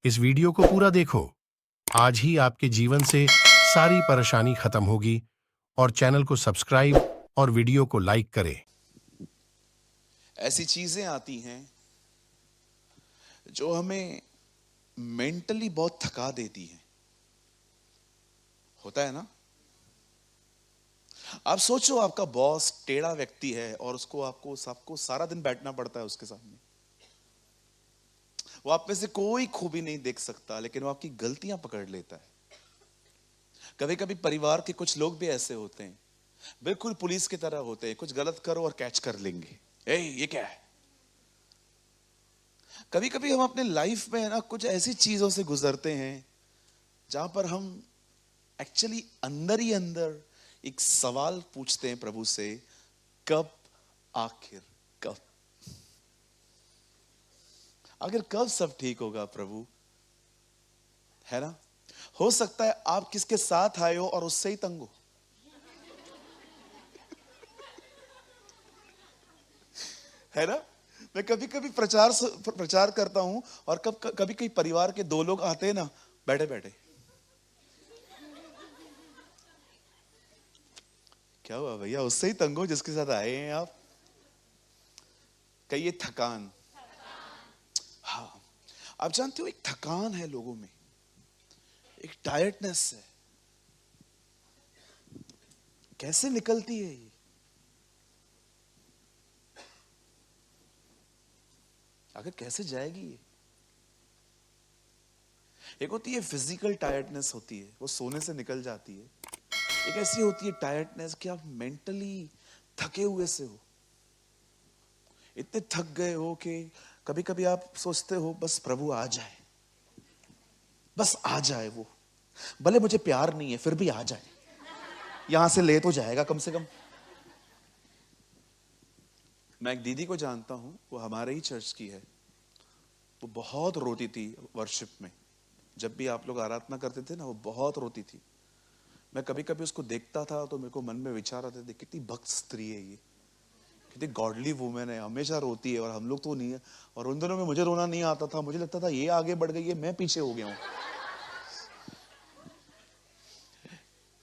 इस वीडियो को पूरा देखो। आज ही आपके जीवन से सारी परेशानी खत्म होगी। और चैनल को सब्सक्राइब और वीडियो को लाइक करें। ऐसी चीजें आती हैं जो हमें मेंटली बहुत थका देती हैं। होता है ना? आप सोचो, आपका बॉस टेढ़ा व्यक्ति है और आपको सारा दिन बैठना पड़ता है उसके सामने। वो आप में से कोई खूबी नहीं देख सकता, लेकिन वो आपकी गलतियां पकड़ लेता है। कभी कभी परिवार के कुछ लोग भी ऐसे होते हैं, बिल्कुल पुलिस की तरह होते हैं, कुछ गलत करो और कैच कर लेंगे। ये क्या है? कभी कभी हम अपने लाइफ में ना कुछ ऐसी चीजों से गुजरते हैं जहां पर हम एक्चुअली अंदर ही अंदर एक सवाल पूछते हैं प्रभु से, कब? आखिर कब? आखिर कब सब ठीक होगा प्रभु? है ना? हो सकता है आप किसके साथ आए हो और उससे ही तंग हो। है ना? मैं कभी कभी प्रचार करता हूं और कभी कभी परिवार के दो लोग आते हैं ना, बैठे बैठे, क्या हुआ भैया? उससे ही तंग हो जिसके साथ आए हैं आप। कहिए थकान। हाँ, आप जानते हो एक थकान है लोगों में, एक टायर्डनेस है। कैसे निकलती है ये? आखिर कैसे जाएगी ये? एक होती है फिजिकल टायर्डनेस, होती है वो सोने से निकल जाती है। एक ऐसी होती है टायर्डनेस कि आप मेंटली थके हुए से हो, इतने थक गए हो कि कभी कभी आप सोचते हो बस प्रभु आ जाए, बस आ जाए वो, भले मुझे प्यार नहीं है फिर भी आ जाए, यहां से ले तो जाएगा कम से कम। मैं एक दीदी को जानता हूं, वो हमारे ही चर्च की है। वो बहुत रोती थी वर्शिप में, जब भी आप लोग आराधना करते थे ना, वो बहुत रोती थी। मैं कभी कभी उसको देखता था तो मेरे को मन में विचार आते थे, कितनी भक्त स्त्री है ये, कितनी गॉडली वुमेन है, हमेशा रोती है और हम लोग तो नहीं है। और उन दिनों में मुझे रोना नहीं आता था, मुझे लगता था ये आगे बढ़ गई है, मैं पीछे हो गया हूं।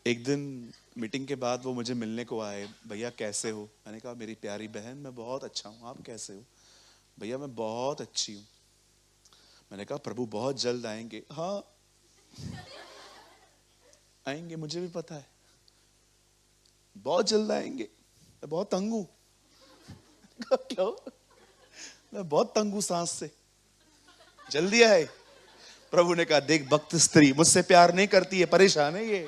एक दिन मीटिंग के बाद वो मुझे मिलने को आए, भैया कैसे हो? मैंने कहा मेरी प्यारी बहन मैं बहुत अच्छा हूँ, आप कैसे हो? भैया मैं बहुत अच्छी हूँ। मैंने कहा प्रभु बहुत जल्द आएंगे। हाँ आएंगे, मुझे भी पता है बहुत जल्द आएंगे, मैं बहुत तंग हूँ। क्यों? मैं बहुत तंग हूँ सांस से, जल्दी आए। प्रभु ने कहा देख, भक्त स्त्री मुझसे प्यार नहीं करती है, परेशान है ये।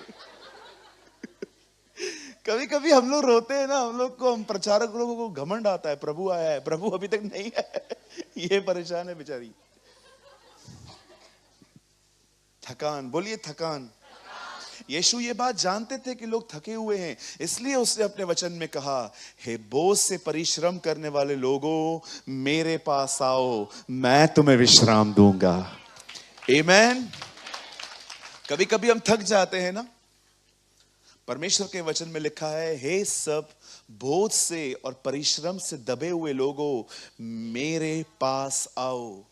कभी कभी हम लोग रोते हैं ना, हम प्रचारक लोगों को घमंड आता है, प्रभु आया है, प्रभु अभी तक नहीं है। ये परेशान है बेचारी। थकान, बोलिए थकान। यीशु ये बात जानते थे कि लोग थके हुए हैं, इसलिए उसने अपने वचन में कहा, हे बोझ से परिश्रम करने वाले लोगों, मेरे पास आओ, मैं तुम्हें विश्राम दूंगा। आमेन। कभी कभी हम थक जाते हैं ना, परमेश्वर के वचन में लिखा है, हे सब बोझ से और परिश्रम से दबे हुए लोगों, मेरे पास आओ।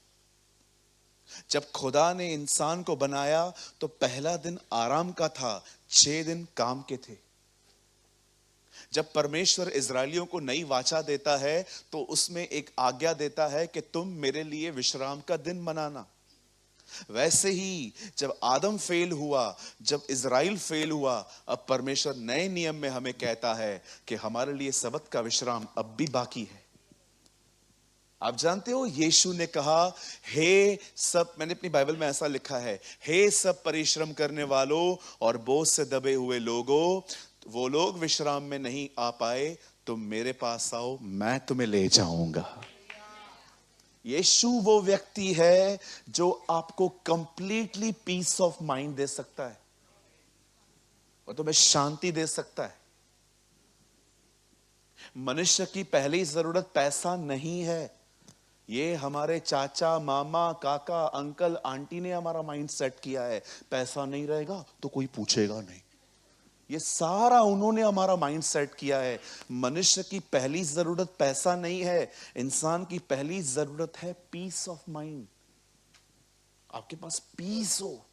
जब खुदा ने इंसान को बनाया तो पहला दिन आराम का था, 6 दिन काम के थे। जब परमेश्वर इजरायलियों को नई वाचा देता है तो उसमें एक आज्ञा देता है कि तुम मेरे लिए विश्राम का दिन मनाना। वैसे ही जब आदम फेल हुआ, जब इजराइल फेल हुआ, अब परमेश्वर नए नियम में हमें कहता है कि हमारे लिए सबत का विश्राम अब भी बाकी है। आप जानते हो यीशु ने कहा, हे सब, मैंने अपनी बाइबल में ऐसा लिखा है, हे सब परिश्रम करने वालों और बोझ से दबे हुए लोगों, वो लोग विश्राम में नहीं आ पाए, तुम मेरे पास आओ, मैं तुम्हें ले जाऊंगा। यीशु वो व्यक्ति है जो आपको कंप्लीटली पीस ऑफ माइंड दे सकता है, वो तुम्हें शांति दे सकता है। मनुष्य की पहली जरूरत पैसा नहीं है। ये हमारे चाचा, मामा, काका, अंकल, आंटी ने हमारा माइंड सेट किया है, पैसा नहीं रहेगा तो कोई पूछेगा नहीं। ये सारा उन्होंने हमारा माइंड सेट किया है। मनुष्य की पहली जरूरत पैसा नहीं है, इंसान की पहली जरूरत है पीस ऑफ माइंड। आपके पास पीस हो।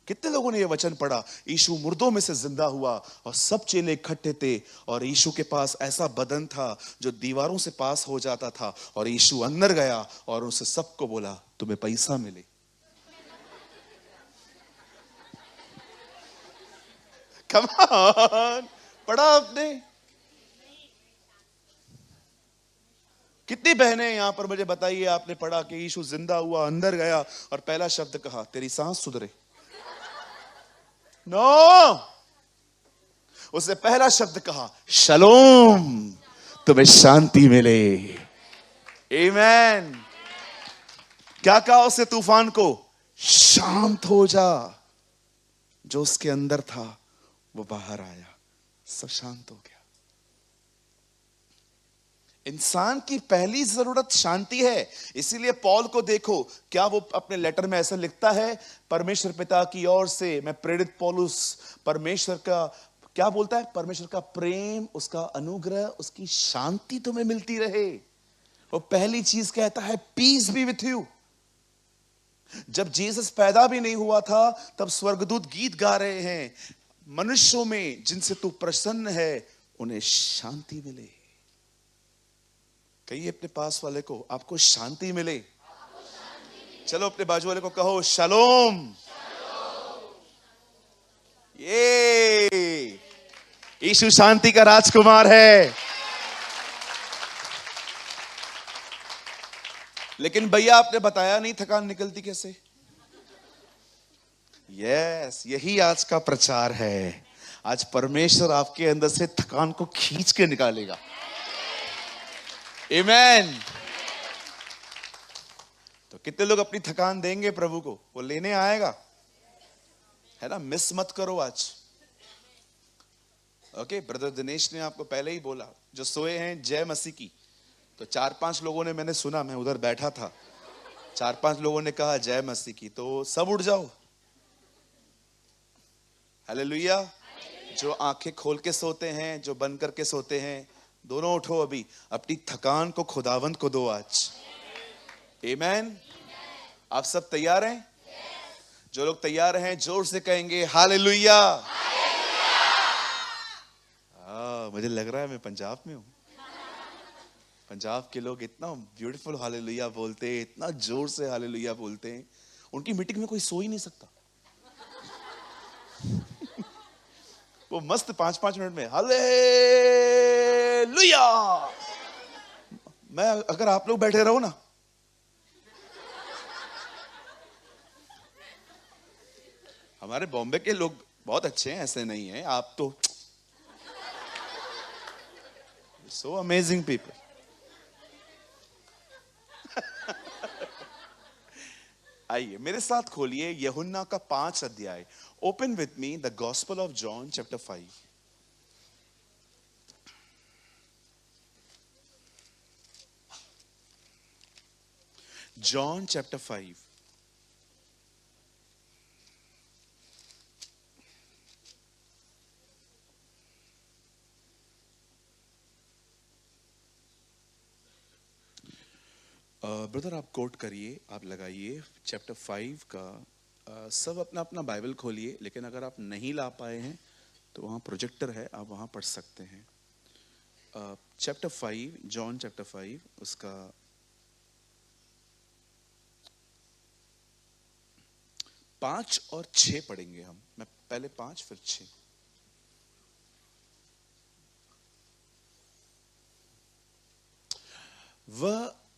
कितने लोगों ने यह वचन पढ़ा, यीशु मुर्दों में से जिंदा हुआ और सब चेले इकट्ठे थे और यीशु के पास ऐसा बदन था जो दीवारों से पास हो जाता था, और यीशु अंदर गया और उसे सबको बोला तुम्हें पैसा मिले। कम ऑन, पढ़ा आपने? कितनी बहनें यहां पर मुझे बताइए, आपने पढ़ा कि यीशु जिंदा हुआ, अंदर गया और पहला शब्द कहा तेरी सांस सुधरे? नो, उसने पहला शब्द कहा शलोम, तुम्हें शांति मिले। आमीन। क्या कहा उसने तूफान को? शांत हो जा। जो उसके अंदर था वो बाहर आया, सब शांत हो गया। इंसान की पहली जरूरत शांति है। इसीलिए पौल को देखो, क्या वो अपने लेटर में ऐसा लिखता है, परमेश्वर पिता की ओर से मैं प्रेरित पौलुस, परमेश्वर का क्या बोलता है? परमेश्वर का प्रेम, उसका अनुग्रह, उसकी शांति तुम्हें मिलती रहे। वो पहली चीज कहता है पीस बी विथ यू। जब जीसस पैदा भी नहीं हुआ था तब स्वर्गदूत गीत गा रहे हैं, मनुष्यों में जिनसे तू प्रसन्न है उन्हें शांति मिले। कहिए अपने पास वाले को, आपको शांति मिले। चलो अपने बाजू वाले को कहो शलोम। ये यीशु शांति का राजकुमार है। लेकिन भैया आपने बताया नहीं थकान निकलती कैसे? यस, यही आज का प्रचार है। आज परमेश्वर आपके अंदर से थकान को खींच के निकालेगा। आमीन। तो कितने लोग अपनी थकान देंगे प्रभु को? वो लेने आएगा, है ना? मिस मत करो आज। ओके, ब्रदर दिनेश ने आपको पहले ही बोला, जो सोए हैं जय मसीह की। तो 4-5 लोगों ने, मैंने सुना, मैं उधर बैठा था, 4-5 लोगों ने कहा जय मसीह की, तो सब उठ जाओ। हालेलुया। जो आंखें खोल के सोते हैं, जो बंद करके सोते हैं, दोनों उठो अभी। अपनी थकान को खुदावंत को दो आज। आमीन। आप सब तैयार हैं? जो लोग तैयार हैं जोर से कहेंगे हालेलुया। मुझे लग रहा है मैं पंजाब में हूं। पंजाब के लोग इतना ब्यूटीफुल हालेलुया बोलते हैं, इतना जोर से हालेलुया बोलते हैं, उनकी मीटिंग में कोई सो ही नहीं सकता। वो मस्त 5-5 मिनट में हालेलुया। मैं, अगर आप लोग बैठे रहो ना, हमारे बॉम्बे के लोग बहुत अच्छे हैं, ऐसे नहीं है, आप तो सो अमेजिंग पीपल। आइए मेरे साथ खोलिए यूहन्ना का 5 अध्याय। Open with me the gospel of John chapter 5। John chapter 5। Brother आप कोट करिए, आप लगाइए चैप्टर 5 का। सब अपना अपना बाइबल खोलिए, लेकिन अगर आप नहीं ला पाए हैं तो वहाँ प्रोजेक्टर है, आप वहाँ पढ़ सकते हैं। चैप्टर 5, जॉन चैप्टर 5, उसका 5 और 6 पढ़ेंगे हम। मैं पहले 5 फिर 6।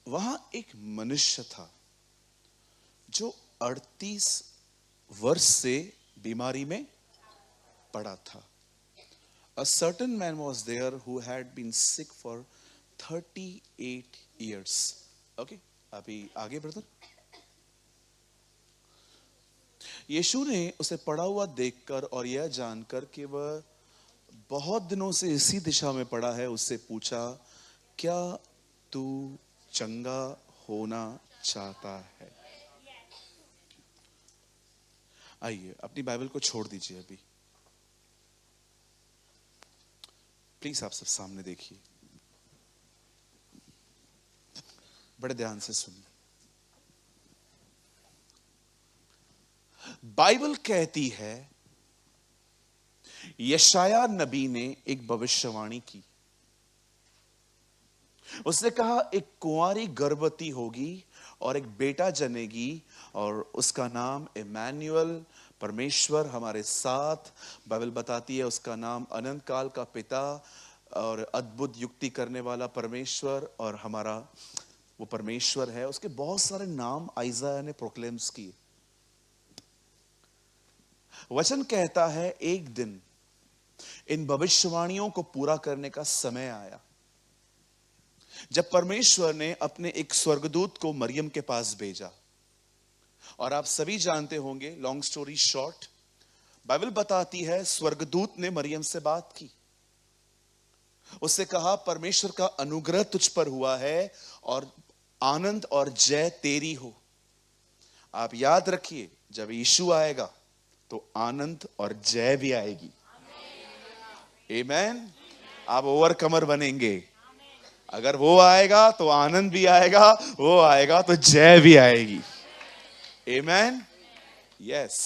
वहां एक मनुष्य था जो 38 वर्ष से बीमारी में पड़ा था। A certain man was there who had been sick for 38 years. Okay, अभी आगे ब्रदर। यीशु ने उसे पड़ा हुआ देखकर और यह जानकर कि वह बहुत दिनों से इसी दिशा में पड़ा है, उससे पूछा, क्या तू चंगा होना चाहता है? आइए अपनी बाइबल को छोड़ दीजिए अभी, प्लीज आप सब सामने देखिए, बड़े ध्यान से सुनिए। बाइबल कहती है, यशाया नबी ने एक भविष्यवाणी की। उसने कहा एक कुंवारी गर्भवती होगी और एक बेटा जनेगी और उसका नाम इमैनुअल, परमेश्वर हमारे साथ। बाइबल बताती है उसका नाम अनंत काल का पिता और अद्भुत युक्ति करने वाला परमेश्वर और हमारा वो परमेश्वर है। उसके बहुत सारे नाम आइज़ाया ने प्रोक्लेम्स किए। वचन कहता है एक दिन इन भविष्यवाणियों को पूरा करने का समय आया, जब परमेश्वर ने अपने एक स्वर्गदूत को मरियम के पास भेजा। और आप सभी जानते होंगे, लॉन्ग स्टोरी शॉर्ट, बाइबल बताती है स्वर्गदूत ने मरियम से बात की। उससे कहा परमेश्वर का अनुग्रह तुझ पर हुआ है और आनंद और जय तेरी हो। आप याद रखिए, जब यीशु आएगा तो आनंद और जय भी आएगी। आमेन। आप ओवरकमर बनेंगे। अगर वो आएगा तो आनंद भी आएगा, वो आएगा तो जय भी आएगी। आमेन। यस।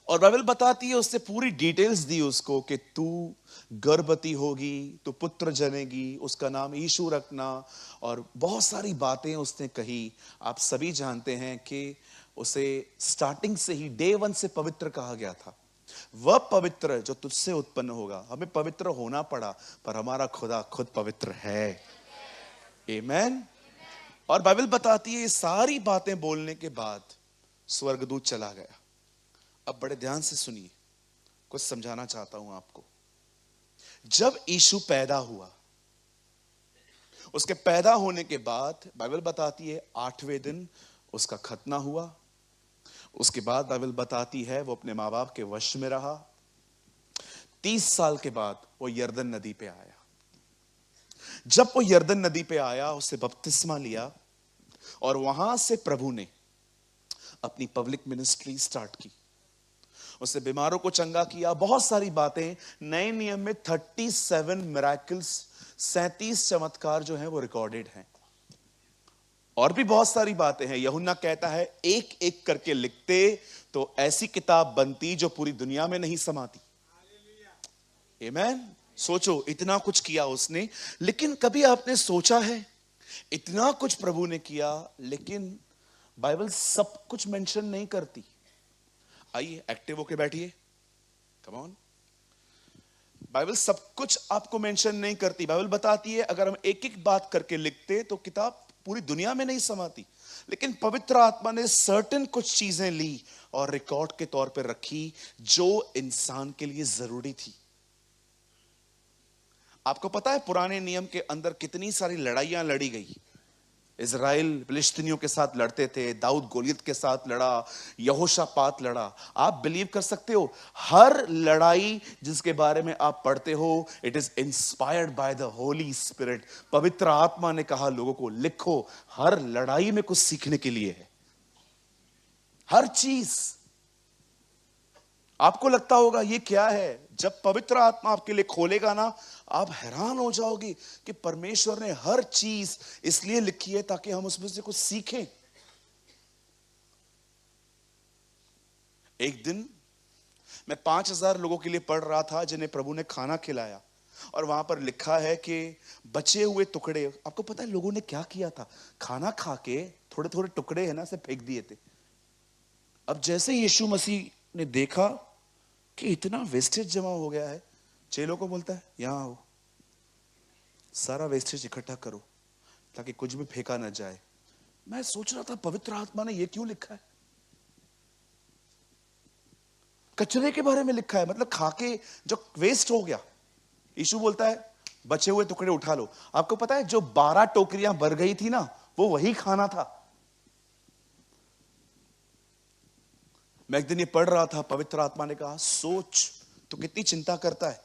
और बाइबल बताती है, उसने पूरी डिटेल्स दी उसको कि तू गर्भवती होगी, तू पुत्र जनेगी, उसका नाम यीशु रखना, और बहुत सारी बातें उसने कही। आप सभी जानते हैं कि उसे स्टार्टिंग से ही डे 1 से पवित्र कहा गया था। वह पवित्र जो तुझसे उत्पन्न होगा। हमें पवित्र होना पड़ा, पर हमारा खुदा खुद पवित्र है। आमेन। और बाइबल बताती है ये सारी बातें बोलने के बाद स्वर्गदूत चला गया। अब बड़े ध्यान से सुनिए, कुछ समझाना चाहता हूं आपको। जब यीशु पैदा हुआ, उसके पैदा होने के बाद बाइबल बताती है 8वें दिन उसका खतना हुआ। उसके बाद बाइबल बताती है वो अपने माँ बाप के वश में रहा। 30 साल के बाद वो यरदन नदी पे आया। जब वो यरदन नदी पे आया, उससे बपतिस्मा लिया और वहां से प्रभु ने अपनी पब्लिक मिनिस्ट्री स्टार्ट की। उसने बीमारों को चंगा किया, बहुत सारी बातें। नए नियम में 37 मिरेकल्स, 37 चमत्कार जो हैं वो रिकॉर्डेड हैं। और भी बहुत सारी बातें हैं। यूहन्ना कहता है एक एक करके लिखते तो ऐसी किताब बनती जो पूरी दुनिया में नहीं समाती। आमेन। सोचो, इतना कुछ किया उसने, लेकिन कभी आपने सोचा है इतना कुछ प्रभु ने किया, लेकिन बाइबल सब कुछ मेंशन नहीं करती। आइए एक्टिव होके बैठिए, कम ऑन। बाइबल सब कुछ आपको मेंशन नहीं करती। बाइबल बताती है अगर हम एक एक बात करके लिखते तो किताब पूरी दुनिया में नहीं समाती। लेकिन पवित्र आत्मा ने सर्टेन कुछ चीजें ली और रिकॉर्ड के तौर पर रखी जो इंसान के लिए जरूरी थी। आपको पता है पुराने नियम के अंदर कितनी सारी लड़ाइयां लड़ी गई। इजराइल फिलिस्तीनियों के साथ लड़ते थे, दाऊद गोलियत के साथ लड़ा, यहोशापात लड़ा। आप बिलीव कर सकते हो हर लड़ाई जिसके बारे में आप पढ़ते हो, it is inspired by the Holi spirit. पवित्र आत्मा ने कहा लोगों को लिखो। हर लड़ाई में कुछ सीखने के लिए है, हर चीज। आपको लगता होगा ये क्या है, जब पवित्र आत्मा आपके लिए खोलेगा ना, आप हैरान हो जाओगे कि परमेश्वर ने हर चीज इसलिए लिखी है ताकि हम उसमें से कुछ सीखें। एक दिन मैं 5000 लोगों के लिए पढ़ रहा था जिन्हें प्रभु ने खाना खिलाया, और वहां पर लिखा है कि बचे हुए टुकड़े। आपको पता है लोगों ने क्या किया था? खाना खा के थोड़े थोड़े टुकड़े है ना से फेंक दिए थे। अब जैसे यीशु मसीह ने देखा कि इतना वेस्टेज जमा हो गया है, चेलों को बोलता है यहां आओ, सारा वेस्टेज इकट्ठा करो ताकि कुछ भी फेंका ना जाए। मैं सोच रहा था पवित्र आत्मा ने यह क्यों लिखा है? कचरे के बारे में लिखा है, मतलब खाके जो वेस्ट हो गया। यीशु बोलता है बचे हुए टुकड़े उठा लो। आपको पता है जो 12 टोकरियां भर गई थी ना, वो वही खाना था। मैं एक दिन ये पढ़ रहा था, पवित्र आत्मा ने कहा सोच तो कितनी चिंता करता है।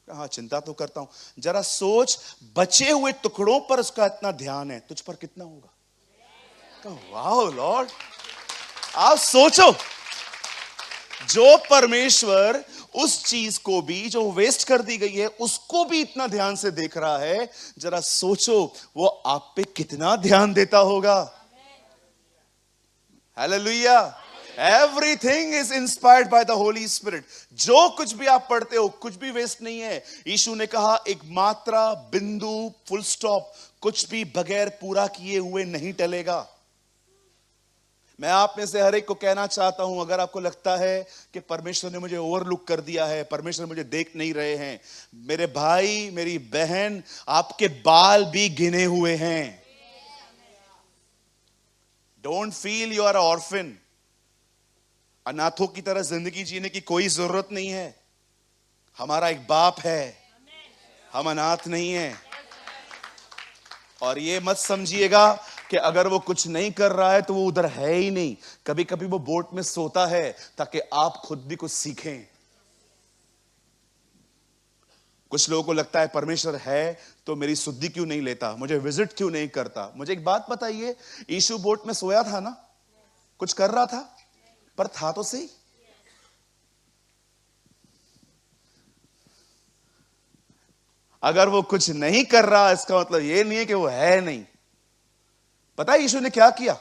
हाँ चिंता तो करता हूं, जरा सोच बचे हुए टुकड़ों पर उसका इतना ध्यान है, तुझ पर कितना होगा। वाह लॉर्ड, आप सोचो जो परमेश्वर उस चीज को भी जो वेस्ट कर दी गई है उसको भी इतना ध्यान से देख रहा है, जरा सोचो वो आप पे कितना ध्यान देता होगा। Hallelujah. Everything is inspired by the Holi spirit. जो कुछ भी आप पढ़ते हो कुछ भी वेस्ट नहीं है। यीशु ने कहा एक मात्रा, बिंदु, फुल स्टॉप, कुछ भी बगैर पूरा किए हुए नहीं टलेगा। मैं आप में से हर एक को कहना चाहता हूं, अगर आपको लगता है कि परमेश्वर ने मुझे ओवरलुक कर दिया है, परमेश्वर मुझे देख नहीं रहे हैं, मेरे भाई, मेरी बहन, आपके बाल भी गिने हुए हैं। Don't feel you are orphan. अनाथों की तरह जिंदगी जीने की कोई जरूरत नहीं है। हमारा एक बाप है, हम अनाथ नहीं हैं। और ये मत समझिएगा कि अगर वो कुछ नहीं कर रहा है तो वो उधर है ही नहीं। कभी कभी वो बोट में सोता है ताकि आप खुद भी कुछ सीखें। कुछ लोगों को लगता है परमेश्वर है तो मेरी सुद्धि क्यों नहीं लेता, मुझे विजिट क्यों नहीं करता। मुझे एक बात बताइए, यीशु बोट में सोया था ना, कुछ कर रहा था, पर था तो सही। अगर वो कुछ नहीं कर रहा इसका मतलब ये नहीं है कि वो है नहीं। पता है यीशु ने क्या किया?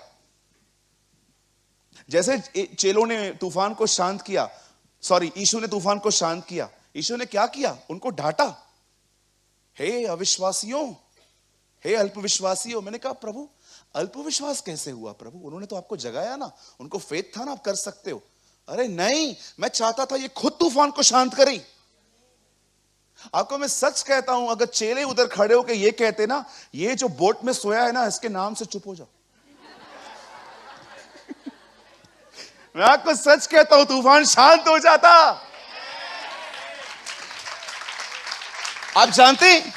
जैसे चेलों ने तूफान को शांत किया, यीशु ने तूफान को शांत किया, यीशु ने क्या किया? उनको डांटा, हे अविश्वासियों, हे अल्पविश्वासियों। मैंने कहा प्रभु अल्पविश्वास कैसे हुआ प्रभु? उन्होंने तो आपको जगाया ना, उनको फेथ था ना, आप कर सकते हो। अरे नहीं, मैं चाहता था ये खुद तूफान को शांत करे। आपको मैं सच कहता हूं, अगर चेले उधर खड़े होकर ये कहते ना, ये जो बोट में सोया है ना, इसके नाम से चुप हो जाओ। मैं आपको सच कहता हूं, तूफान शांत हो जाता। आप जानते हैं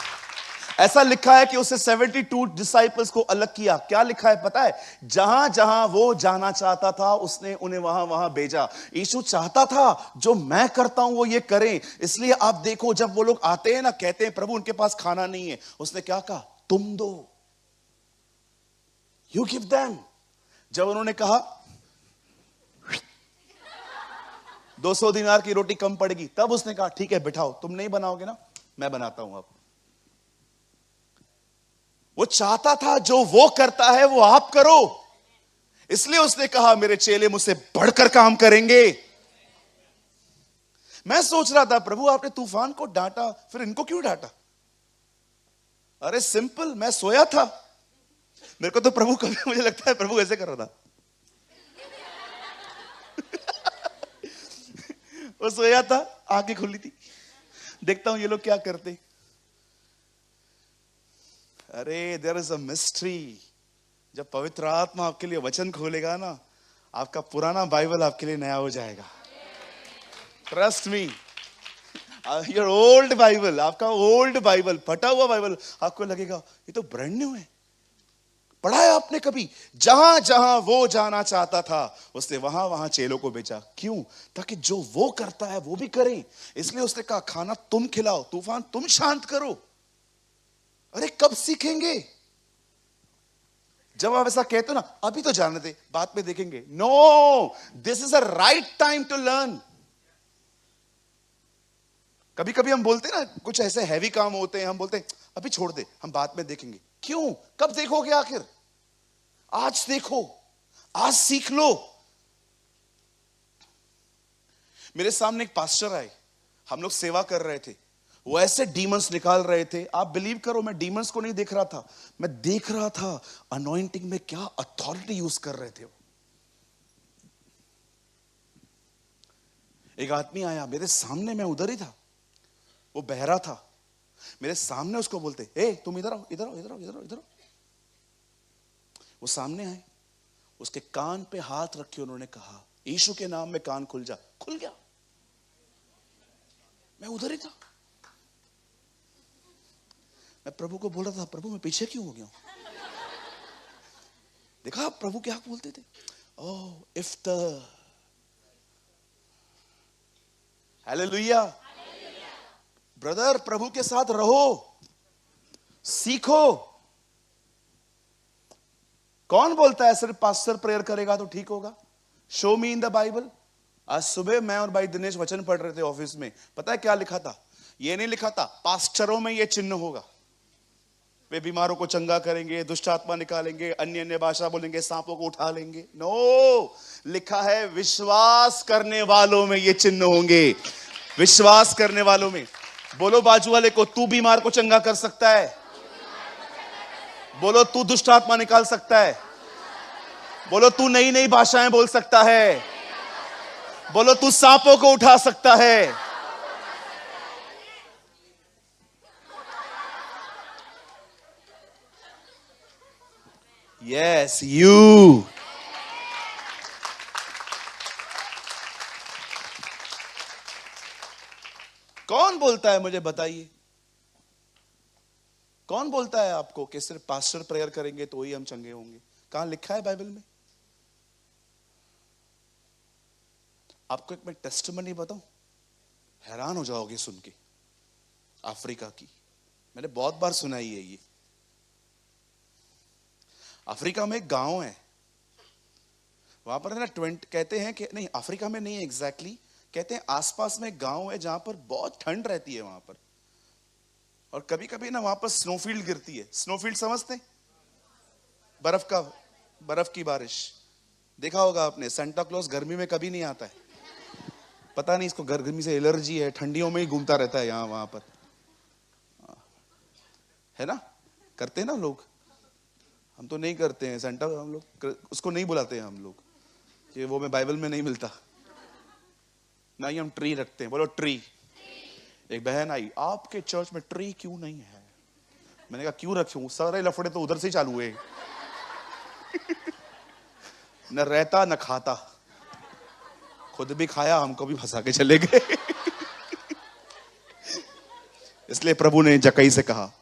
ऐसा लिखा है कि उससे 72 डिसाइपल्स को अलग किया। क्या लिखा है पता है? जहां जहां वो जाना चाहता था उसने उन्हें वहां वहां भेजा। यीशु चाहता था जो मैं करता हूं वो ये करें। इसलिए आप देखो, जब वो लोग आते हैं ना, कहते हैं प्रभु उनके पास खाना नहीं है, उसने क्या कहा? तुम दो, यू गिव देम। जब उन्होंने कहा 200 दिनार की रोटी कम पड़ेगी, तब उसने कहा ठीक है बिठाओ, तुम नहीं बनाओगे ना, मैं बनाता हूं। अब वो चाहता था जो वो करता है वो आप करो। इसलिए उसने कहा मेरे चेले मुझसे बढ़कर काम करेंगे। मैं सोच रहा था प्रभु आपने तूफान को डांटा, फिर इनको क्यों डांटा? अरे सिंपल, मैं सोया था। मेरे को तो प्रभु कभी मुझे लगता है प्रभु ऐसे कर रहा था। वो सोया था, आंखें खुली थी, देखता हूं ये लोग क्या करते। अरे देयर इज अ मिस्ट्री। जब पवित्र आत्मा आपके लिए वचन खोलेगा ना, आपका पुराना बाइबल आपके लिए नया हो जाएगा। Trust me, your old Bible, आपका ओल्ड बाइबल, फटा हुआ बाइबल, आपको लगेगा ये तो ब्रांड न्यू है। पढ़ा है आपने कभी? जहां जहां वो जाना चाहता था उसने वहां वहां चेलों को भेजा। क्यों? ताकि जो वो करता है वो भी करें। इसलिए उसने कहा खाना तुम खिलाओ, तूफान तुम शांत करो। अरे कब सीखेंगे? जब आप ऐसा कहते हो ना, अभी तो जानने दे, बाद में देखेंगे। No, this is a right time to learn. कभी कभी हम बोलते हैं ना, कुछ ऐसे हैवी काम होते हैं, हम बोलते हैं अभी छोड़ दे, हम बाद में देखेंगे। क्यों? कब देखोगे आखिर? आज देखो, आज सीख लो। मेरे सामने एक पास्टर आए, हम लोग सेवा कर रहे थे, वो ऐसे डीमंस निकाल रहे थे। आप बिलीव करो, मैं डीमंस को नहीं देख रहा था, मैं देख रहा था अनॉइंटिंग में क्या अथॉरिटी यूज कर रहे थे वो। एक आदमी आया मेरे सामने, मैं उधर ही था, वो बहरा था, मेरे सामने उसको बोलते ए तुम इधर आओ, इधर आओ, इधर आओ, इधर आओ, इधर आओ। वो सामने आए, उसके कान पे हाथ रखे, उन्होंने कहा यीशु के नाम में कान खुल जा। खुल गया। मैं उधर ही था, मैं प्रभु को बोल रहा था प्रभु मैं पीछे क्यों हो गया? देखा प्रभु क्या बोलते थे? ओह इफ्तर, हालेलुया। ब्रदर प्रभु के साथ रहो, सीखो। कौन बोलता है सिर्फ पास्टर प्रेयर करेगा तो ठीक होगा? Show me in the Bible. आज सुबह मैं और भाई दिनेश वचन पढ़ रहे थे ऑफिस में, पता है क्या लिखा था? ये नहीं लिखा था पास्टरों में ये चिन्ह होगा, वे बीमारों को चंगा करेंगे, दुष्ट आत्मा निकालेंगे, अन्य अन्य भाषा बोलेंगे, सांपों को उठा लेंगे। नो, लिखा है विश्वास करने वालों में ये चिन्ह होंगे। विश्वास करने वालों में। बोलो बाजू वाले को, तू बीमार को चंगा कर सकता है। बोलो तू दुष्ट आत्मा निकाल सकता है। बोलो तू नई नई भाषाएं बोल सकता है। बोलो तू सांपों को उठा सकता है। Yes you. कौन बोलता है मुझे बताइए, कौन बोलता है आपको कि सिर्फ पास्टर प्रेयर करेंगे तो ही हम चंगे होंगे? कहां लिखा है बाइबल में? आपको एक मैं टेस्टिमनी बताऊं, हैरान हो जाओगे सुन के। अफ्रीका की, मैंने बहुत बार सुनाई है ये। अफ्रीका में एक गांव है, वहां पर ना 20 कहते हैं कि नहीं, अफ्रीका में नहीं है एग्जैक्टली, कहते हैं आसपास में एक गांव है जहां पर बहुत ठंड रहती है वहां पर, और कभी कभी ना वहां पर स्नोफील्ड गिरती है। स्नोफील्ड समझते? बर्फ की बारिश। देखा होगा आपने, सेंटा क्लॉज गर्मी में कभी नहीं आता है। पता नहीं इसको गर्मी से एलर्जी है, ठंडियों में ही घूमता रहता है यहां वहां पर, है ना? करते हैं ना लोग। हम तो नहीं करते हैं सेंटा, हम लोग उसको नहीं बुलाते हैं हम लोग, कि वो में बाइबल में नहीं मिलता ना ही हम ट्री रखते हैं। बोलो ट्री। एक बहन आई, आपके चर्च में ट्री क्यों नहीं है? मैंने कहा क्यों रखूं, सारे लफड़े तो उधर से ही चालू हुए। न रहता न खाता, खुद भी खाया, हमको भी फंसा के चले गए। इसलिए प्रभु ने जक्कई से कहा,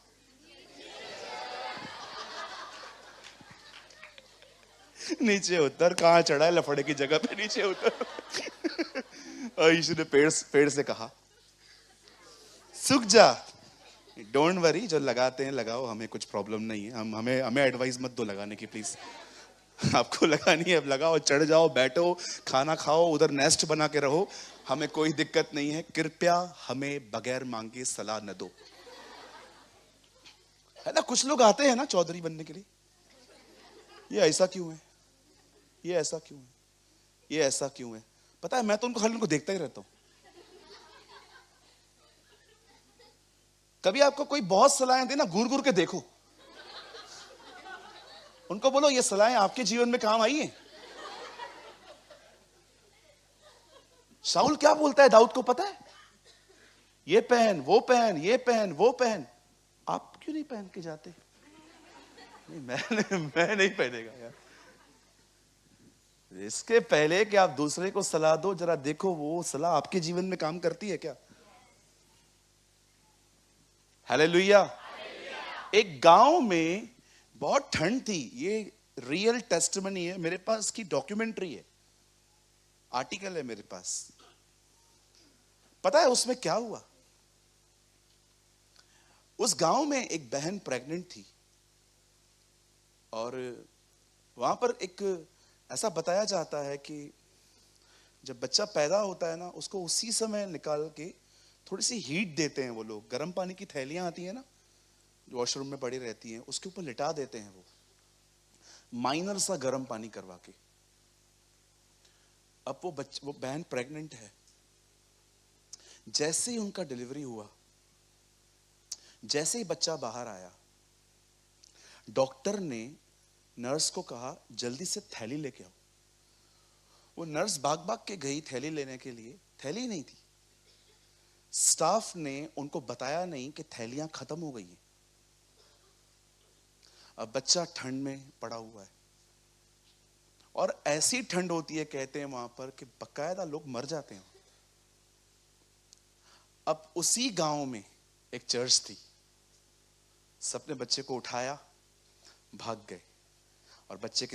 नीचे उतर। कहां चढ़ा है लफड़े की जगह पे, नीचे उतर। और यीशु ने पेड़ से कहा, सूख जा। डोंट वरी, जो लगाते हैं लगाओ, हमें कुछ प्रॉब्लम नहीं है। हमें एडवाइस मत दो लगाने की प्लीज। आपको लगानी है अब लगाओ, चढ़ जाओ, बैठो, खाना खाओ, उधर नेस्ट बना के रहो, हमें कोई दिक्कत नहीं है। कृपया हमें बगैर मांगे सलाह न दो। है ना, कुछ लोग आते हैं ना चौधरी बनने के लिए। ये ऐसा क्यों है, ये ऐसा क्यों है, ये ऐसा क्यों है? पता है, मैं तो उनको देखता ही रहता हूं। कभी आपको कोई बहुत सलाहें दे ना, घूर घूर के देखो, उनको बोलो ये सलाहें आपके जीवन में काम आई है? शाऊल क्या बोलता है दाऊद को पता है? ये पहन, वो पहन, ये पहन, वो पहन। आप क्यों नहीं पहन के जाते? नहीं, मैं नहीं पहनेगा यार। इसके पहले कि आप दूसरे को सलाह दो, जरा देखो वो सलाह आपके जीवन में काम करती है क्या? हालेलुया। एक गांव में बहुत ठंड थी। ये रियल टेस्टिमनी है, मेरे पास की डॉक्यूमेंट्री है, आर्टिकल है मेरे पास। पता है उसमें क्या हुआ? उस गांव में एक बहन प्रेग्नेंट थी, और वहां पर एक ऐसा बताया जाता है कि जब बच्चा पैदा होता है ना, उसको उसी समय निकाल के थोड़ी सी हीट देते हैं वो लोग। गर्म पानी की थैलियां आती है ना, वॉशरूम में पड़ी रहती हैं, उसके ऊपर लिटा देते हैं वो, माइनर सा गर्म पानी करवा के। अब वो बहन प्रेग्नेंट है। जैसे ही उनका डिलीवरी हुआ, जैसे ही बच्चा बाहर आया, डॉक्टर ने नर्स को कहा जल्दी से थैली लेके आओ। वो नर्स भाग भाग के गई थैली लेने के लिए, थैली नहीं थी। स्टाफ ने उनको बताया नहीं कि थैलियां खत्म हो गई हैं। अब बच्चा ठंड में पड़ा हुआ है, और ऐसी ठंड होती है कहते हैं वहां पर कि बकायदा लोग मर जाते हैं। अब उसी गांव में एक चर्च थी, सबने बच्चे को उठाया, भाग गए, और बच्चे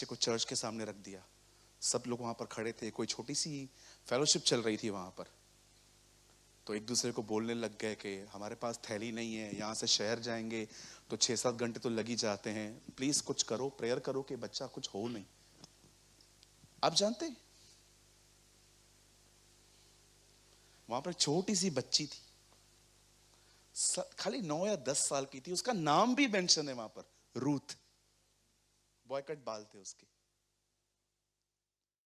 को चर्च के सामने रख दिया। सब लोग वहां पर खड़े थे, कोई छोटी सी फेलोशिप चल रही थी वहां पर। तो एक दूसरे को बोलने लग गए कि हमारे पास थैली नहीं है, यहाँ से शहर जाएंगे तो 6-7 घंटे तो लग ही जाते हैं, प्लीज कुछ करो, प्रेयर करो कि बच्चा कुछ हो नहीं। आप जानते हैं वहां पर छोटी सी बच्ची थी, खाली 9 या 10 साल की थी। उसका नाम भी मेंशन है वहां पर, रूथ। बॉयकट बाल थे उसके।